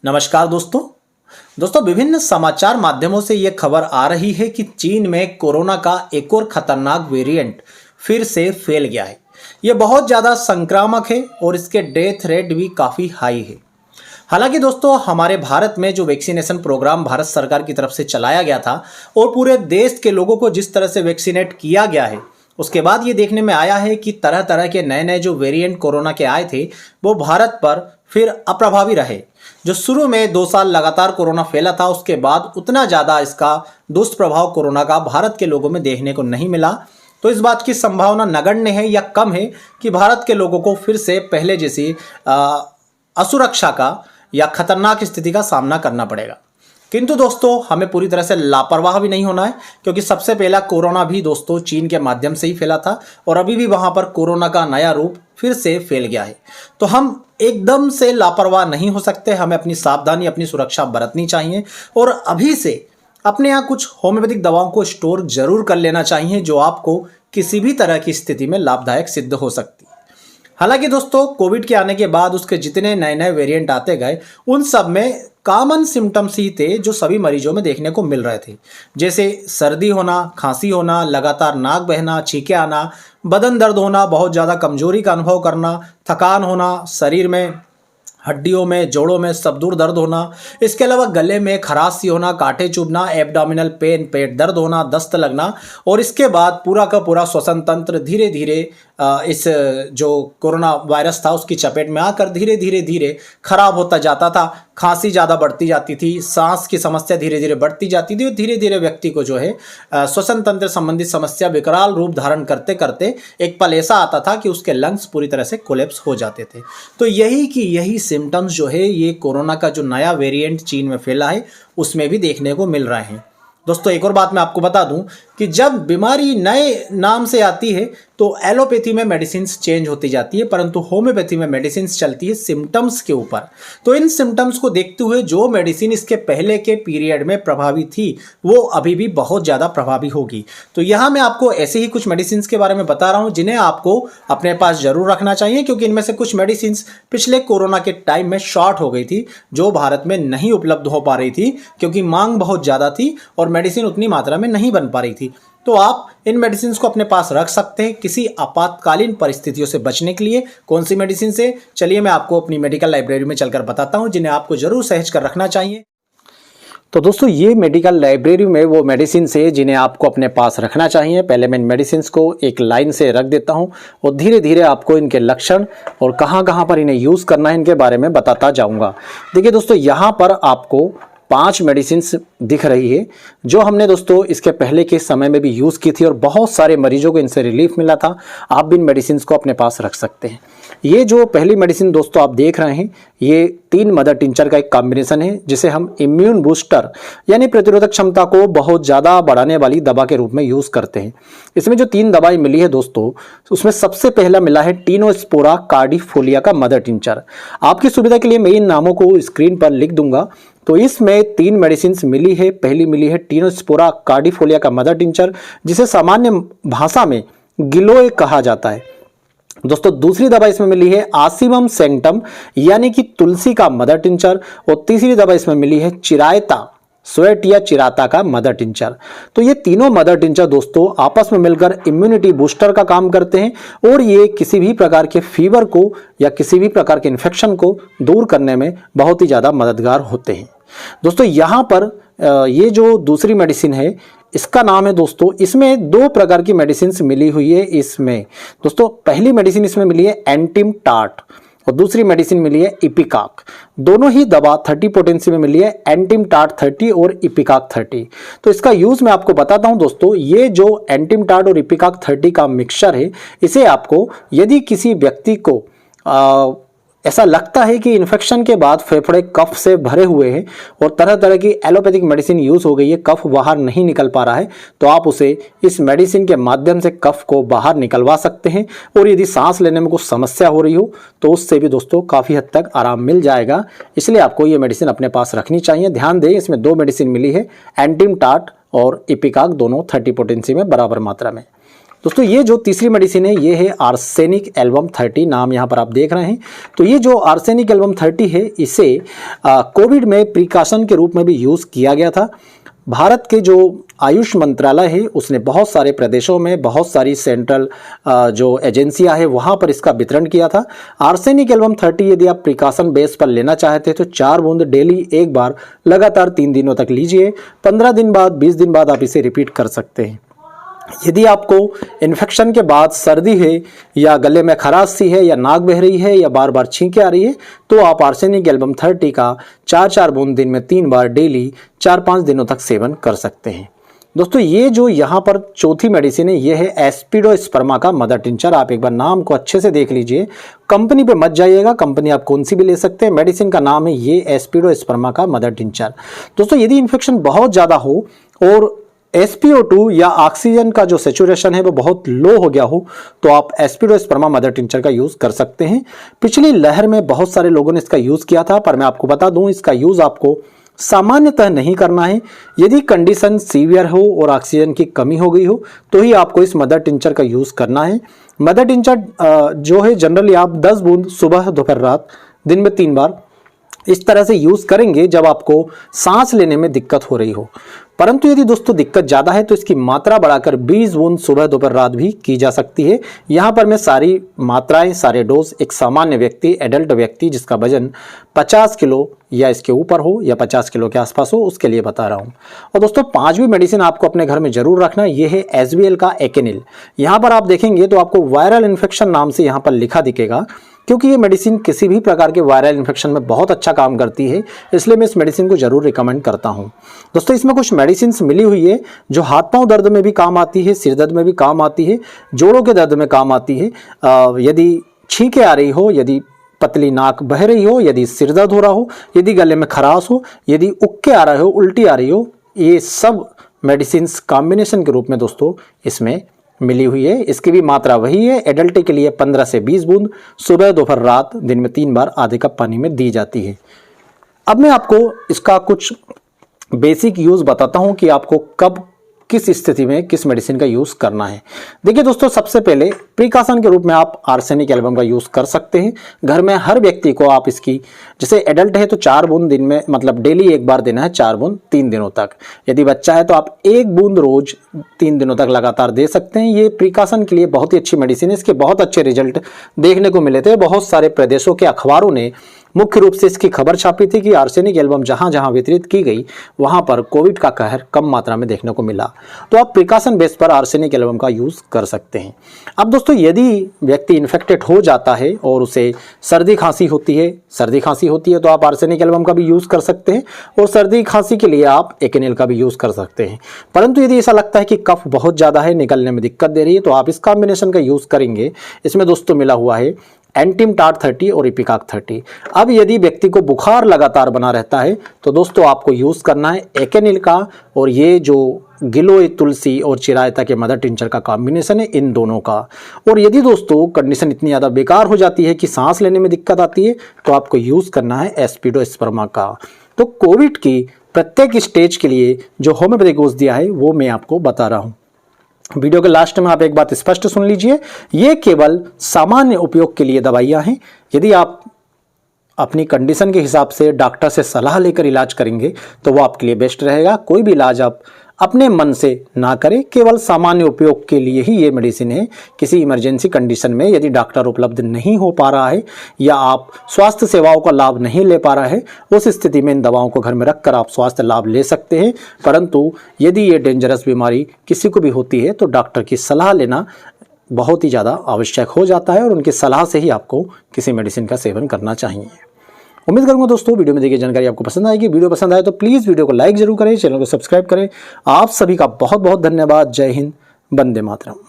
नमस्कार दोस्तों विभिन्न समाचार माध्यमों से ये खबर आ रही है कि चीन में कोरोना का एक और खतरनाक वेरिएंट फिर से फैल गया है। ये बहुत ज़्यादा संक्रामक है और इसके डेथ रेट भी काफ़ी हाई है। हालांकि दोस्तों हमारे भारत में जो वैक्सीनेशन प्रोग्राम भारत सरकार की तरफ से चलाया गया था और पूरे देश के लोगों को जिस तरह से वैक्सीनेट किया गया है, उसके बाद ये देखने में आया है कि तरह तरह के नए नए जो वेरिएंट कोरोना के आए थे वो भारत पर फिर अप्रभावी रहे। जो शुरू में 2 साल लगातार कोरोना फैला था, उसके बाद उतना ज़्यादा इसका दुष्प्रभाव कोरोना का भारत के लोगों में देखने को नहीं मिला। तो इस बात की संभावना नगण्य है या कम है कि भारत के लोगों को फिर से पहले जैसी असुरक्षा का या खतरनाक स्थिति का सामना करना पड़ेगा। किंतु दोस्तों हमें पूरी तरह से लापरवाह भी नहीं होना है, क्योंकि सबसे पहला कोरोना भी दोस्तों चीन के माध्यम से ही फैला था और अभी भी वहां पर कोरोना का नया रूप फिर से फैल गया है। तो हम एकदम से लापरवाह नहीं हो सकते, हमें अपनी सावधानी अपनी सुरक्षा बरतनी चाहिए और अभी से अपने यहाँ कुछ होम्योपैथिक दवाओं को स्टोर जरूर कर लेना चाहिए, जो आपको किसी भी तरह की स्थिति में लाभदायक सिद्ध हो सकती है। हालांकि दोस्तों कोविड के आने के बाद उसके जितने नए नए वेरिएंट आते गए, उन सब में कॉमन सिम्टम्स ही थे जो सभी मरीजों में देखने को मिल रहे थे, जैसे सर्दी होना, खांसी होना, लगातार नाक बहना, छींके आना, बदन दर्द होना, बहुत ज़्यादा कमजोरी का अनुभव करना, थकान होना, शरीर में हड्डियों में जोड़ों में सब दूर दर्द होना, इसके अलावा गले में खराश सी होना, कांटे चुभना, एब्डोमिनल पेन, पेट दर्द होना, दस्त लगना और इसके बाद पूरा का पूरा श्वसन तंत्र धीरे धीरे इस जो कोरोना वायरस था उसकी चपेट में आकर धीरे धीरे खराब होता जाता था। खांसी ज़्यादा बढ़ती जाती थी, सांस की समस्या धीरे धीरे बढ़ती जाती थी और धीरे धीरे व्यक्ति को जो है श्वसन तंत्र संबंधित समस्या विकराल रूप धारण करते करते एक पल ऐसा आता था कि उसके लंग्स पूरी तरह से कोलैप्स हो जाते थे। तो यही सिम्टम्स जो है ये कोरोना का जो नया वेरिएंट चीन में फैला है उसमें भी देखने को मिल रहे हैं। दोस्तों एक और बात मैं आपको बता दूं कि जब बीमारी नए नाम से आती है तो एलोपैथी में मेडिसिन्स चेंज होती जाती है, परंतु होम्योपैथी में मेडिसिन्स चलती है सिम्टम्स के ऊपर। तो इन सिम्टम्स को देखते हुए जो मेडिसिन इसके पहले के पीरियड में प्रभावी थी वो अभी भी बहुत ज़्यादा प्रभावी होगी। तो यहाँ मैं आपको ऐसे ही कुछ मेडिसिन्स के बारे में बता रहा हूँ जिन्हें आपको अपने पास जरूर रखना चाहिए, क्योंकि इनमें से कुछ मेडिसिन्स पिछले कोरोना के टाइम में शॉर्ट हो गई थी, जो भारत में नहीं उपलब्ध हो पा रही थी क्योंकि मांग बहुत ज़्यादा थी और मेडिसिन उतनी मात्रा में नहीं बन पा रही थी। तो आप इन मेडिसिन को अपने पास रख सकते हैं किसी आपातकालीन परिस्थितियों से बचने के लिए। कौन सी मेडिसिन से, चलिए मैं आपको अपनी मेडिकल लाइब्रेरी में चलकर बताता हूं जिन्हें आपको जरूर सहेज कर रखना चाहिए। तो दोस्तों ये मेडिकल लाइब्रेरी में वो मेडिसिन है जिन्हें आपको अपने पास रखना चाहिए। पहले मैं इन मेडिसिन को एक लाइन से रख देता हूं और धीरे धीरे आपको इनके लक्षण और कहां पर इन्हें यूज़ करना है इनके बारे में बताता जाऊंगा। देखिए दोस्तों यहाँ पर आपको 5 मेडिसिन दिख रही है जो हमने दोस्तों इसके पहले के समय में भी यूज़ की थी और बहुत सारे मरीजों को इनसे रिलीफ मिला था। आप भी इन मेडिसिन को अपने पास रख सकते हैं। ये जो पहली मेडिसिन दोस्तों आप देख रहे हैं ये 3 मदर टिंचर का एक कॉम्बिनेशन है, जिसे हम इम्यून बूस्टर यानी प्रतिरोधक क्षमता को बहुत ज़्यादा बढ़ाने वाली दवा के रूप में यूज़ करते हैं। इसमें जो 3 दवाई मिली है दोस्तों, उसमें सबसे पहला मिला है टीनोस्पोरा कार्डिफोलिया का मदर टिंचर। आपकी सुविधा के लिए मैं इन नामों को स्क्रीन पर लिख दूंगा। तो इसमें 3 मेडिसिन मिली है। पहली मिली है टीनोस्पोरा कार्डिफोलिया का मदर टिंचर, जिसे सामान्य भाषा में गिलोय कहा जाता है दोस्तों। दूसरी दवा इसमें मिली है आसिमम सेंक्टम यानी कि तुलसी का मदर टिंचर और तीसरी दवा इसमें मिली है चिरायता स्वेट या चिराता का मदर टिंचर। तो ये तीनों मदर टिंचर दोस्तों आपस में मिलकर इम्यूनिटी बूस्टर का काम करते हैं और ये किसी भी प्रकार के फीवर को या किसी भी प्रकार के इन्फेक्शन को दूर करने में बहुत ही ज़्यादा मददगार होते हैं दोस्तों। यहाँ पर ये जो दूसरी मेडिसिन है इसका नाम है दोस्तों, इसमें 2 प्रकार की मेडिसिन मिली हुई है इसमें दोस्तों। पहली मेडिसिन इसमें मिली है एंटिम टार्ट और दूसरी मेडिसिन मिली है इपिकाक। दोनों ही दवा 30 पोटेंसी में मिली है, एंटिम टार्ट 30 और इपिकाक 30। तो इसका यूज मैं आपको बताता हूं दोस्तों। ये जो एंटिम टार्ट और इपिकाक 30 का मिक्सचर है, इसे आपको यदि किसी व्यक्ति को ऐसा लगता है कि इन्फेक्शन के बाद फेफड़े कफ से भरे हुए हैं और तरह तरह की एलोपैथिक मेडिसिन यूज हो गई है, कफ बाहर नहीं निकल पा रहा है, तो आप उसे इस मेडिसिन के माध्यम से कफ को बाहर निकलवा सकते हैं। और यदि सांस लेने में कुछ समस्या हो रही हो तो उससे भी दोस्तों काफ़ी हद तक आराम मिल जाएगा। इसलिए आपको ये मेडिसिन अपने पास रखनी चाहिए। ध्यान दें इसमें 2 मेडिसिन मिली है, एंटिम टार्ट और इपिकाक, दोनों 30 पोटेंसी में बराबर मात्रा में। दोस्तों ये जो तीसरी मेडिसिन है ये है आर्सेनिक एल्बम 30, नाम यहाँ पर आप देख रहे हैं। तो ये जो आर्सेनिक एल्बम 30 है इसे कोविड में प्रिकॉशन के रूप में भी यूज़ किया गया था। भारत के जो आयुष मंत्रालय है उसने बहुत सारे प्रदेशों में बहुत सारी सेंट्रल जो एजेंसियां है वहां पर इसका वितरण किया था। आर्सेनिक एल्बम 30 यदि आप प्रिकॉशन बेस पर लेना चाहते हैं तो 4 बूंद डेली एक बार लगातार 3 दिनों तक लीजिए। 15 दिन बाद 20 दिन बाद आप इसे रिपीट कर सकते हैं। यदि आपको इन्फेक्शन के बाद सर्दी है या गले में खराश सी है या नाक बह रही है या बार बार छींकें आ रही है तो आप आर्सेनिक एल्बम 30 का 4-4 बूंद दिन में 3 बार डेली 4-5 दिनों तक सेवन कर सकते हैं। दोस्तों ये जो यहाँ पर चौथी मेडिसिन है ये है एस्पिडोस्पर्मा का मदर टिंचर। आप एक बार नाम को अच्छे से देख लीजिए, कंपनी पे मत जाइएगा, कंपनी आप कौन सी भी ले सकते हैं। मेडिसिन का नाम है ये एस्पिडोस्पर्मा का मदर टिंचर। दोस्तों यदि इन्फेक्शन बहुत ज़्यादा हो और SpO2 या ऑक्सीजन का जो सेचुरेशन है वो बहुत लो हो गया हो तो आप एस्पिडोस्पर्मा मदर टिंचर का यूज़ कर सकते हैं। पिछली लहर में बहुत सारे लोगों ने इसका यूज़ किया था, पर मैं आपको बता दूं इसका यूज़ आपको सामान्यतः नहीं करना है। यदि कंडीशन सीवियर हो और ऑक्सीजन की कमी हो गई हो तो ही आपको इस मदर टिंचर का यूज़ करना है। मदर टिंचर जो है जनरली आप 10 बूंद सुबह दोपहर रात दिन में 3 बार इस तरह से यूज़ करेंगे जब आपको सांस लेने में दिक्कत हो रही हो। परंतु यदि दोस्तों दिक्कत ज़्यादा है तो इसकी मात्रा बढ़ाकर 20 बूंद सुबह दोपहर रात भी की जा सकती है। यहाँ पर मैं सारी मात्राएं सारे डोज एक सामान्य व्यक्ति एडल्ट व्यक्ति जिसका वजन 50 किलो या इसके ऊपर हो या 50 किलो के आसपास हो उसके लिए बता रहा हूँ। और दोस्तों 5वीं मेडिसिन आपको अपने घर में जरूर रखना, ये है SBL का एकेनिल। यहाँ पर आप देखेंगे तो आपको वायरल इन्फेक्शन नाम से यहाँ पर लिखा दिखेगा, क्योंकि ये मेडिसिन किसी भी प्रकार के वायरल इन्फेक्शन में बहुत अच्छा काम करती है, इसलिए मैं इस मेडिसिन को जरूर रिकमेंड करता हूँ। दोस्तों इसमें कुछ मेडिसिन मिली हुई है जो हाथ पांव दर्द में भी काम आती है, सिर दर्द में भी काम आती है, जोड़ों के दर्द में काम आती है। यदि छींकें आ रही हो, यदि पतली नाक बह रही हो, यदि सिर दर्द हो रहा हो, यदि गले में खराश हो, यदि उक्के आ रहे हो, उल्टी आ रही हो, ये सब मेडिसिन कॉम्बिनेशन के रूप में दोस्तों इसमें मिली हुई है। इसकी भी मात्रा वही है, एडल्ट के लिए 15 से 20 बूंद सुबह दोपहर रात दिन में 3 बार आधे कप पानी में दी जाती है। अब मैं आपको इसका कुछ बेसिक यूज़ बताता हूं कि आपको कब किस स्थिति में किस मेडिसिन का यूज़ करना है। देखिए दोस्तों सबसे पहले प्रिकॉशन के रूप में आप आर्सेनिक एल्बम का यूज़ कर सकते हैं। घर में हर व्यक्ति को आप इसकी, जैसे एडल्ट है तो 4 बूंद दिन में मतलब डेली एक बार देना है, 4 बूंद 3 दिनों तक। यदि बच्चा है तो आप 1 बूंद रोज 3 दिनों तक लगातार दे सकते हैं। ये प्रिकॉशन के लिए बहुत ही अच्छी मेडिसिन है, इसके बहुत अच्छे रिजल्ट देखने को मिले थे। बहुत सारे प्रदेशों के अखबारों ने मुख्य रूप से इसकी खबर छापी थी कि आर्सेनिक एल्बम जहां जहां वितरित की गई वहां पर कोविड का कहर कम मात्रा में देखने को मिला। तो आप प्रिकॉशन बेस पर आर्सेनिक एल्बम का यूज कर सकते हैं। अब दोस्तों यदि व्यक्ति इन्फेक्टेड हो जाता है और उसे सर्दी खांसी होती है तो आप आर्सेनिक एल्बम का भी यूज कर सकते हैं और सर्दी खांसी के लिए आप एकेनिल का भी यूज कर सकते हैं। परंतु यदि ऐसा लगता है कि कफ बहुत ज्यादा है, निकलने में दिक्कत दे रही है, तो आप इस कॉम्बिनेशन का यूज करेंगे। इसमें दोस्तों मिला हुआ है एंटिमटाड 30 और इपिकाक 30। अब यदि व्यक्ति को बुखार लगातार बना रहता है तो दोस्तों आपको यूज करना है एकेनिल का, और ये जो गिलोय तुलसी और चिरायता के मदर टिंचर का कॉम्बिनेशन है इन दोनों का। और यदि दोस्तों कंडीशन इतनी ज़्यादा बेकार हो जाती है कि सांस लेने में दिक्कत आती है तो आपको यूज़ करना है एस्पिडोस्पर्मा का। तो कोविड की प्रत्येक स्टेज के लिए जो होम्योपैथिक डोज दिया है वो मैं आपको बता रहा हूँ। वीडियो के लास्ट में आप एक बात स्पष्ट सुन लीजिए, ये केवल सामान्य उपयोग के लिए दवाइयाँ हैं। यदि आप अपनी कंडीशन के हिसाब से डॉक्टर से सलाह लेकर इलाज करेंगे तो वो आपके लिए बेस्ट रहेगा। कोई भी इलाज आप अपने मन से ना करें, केवल सामान्य उपयोग के लिए ही ये मेडिसिन है। किसी इमरजेंसी कंडीशन में यदि डॉक्टर उपलब्ध नहीं हो पा रहा है या आप स्वास्थ्य सेवाओं का लाभ नहीं ले पा रहा है, उस स्थिति में इन दवाओं को घर में रखकर आप स्वास्थ्य लाभ ले सकते हैं। परंतु यदि ये डेंजरस बीमारी किसी को भी होती है तो डॉक्टर की सलाह लेना बहुत ही ज़्यादा आवश्यक हो जाता है और उनकी सलाह से ही आपको किसी मेडिसिन का सेवन करना चाहिए। उम्मीद करूंगा दोस्तों वीडियो में दी गई जानकारी आपको पसंद आएगी। वीडियो पसंद आए तो प्लीज़ वीडियो को लाइक जरूर करें, चैनल को सब्सक्राइब करें। आप सभी का बहुत बहुत धन्यवाद। जय हिंद, वंदे मातरम।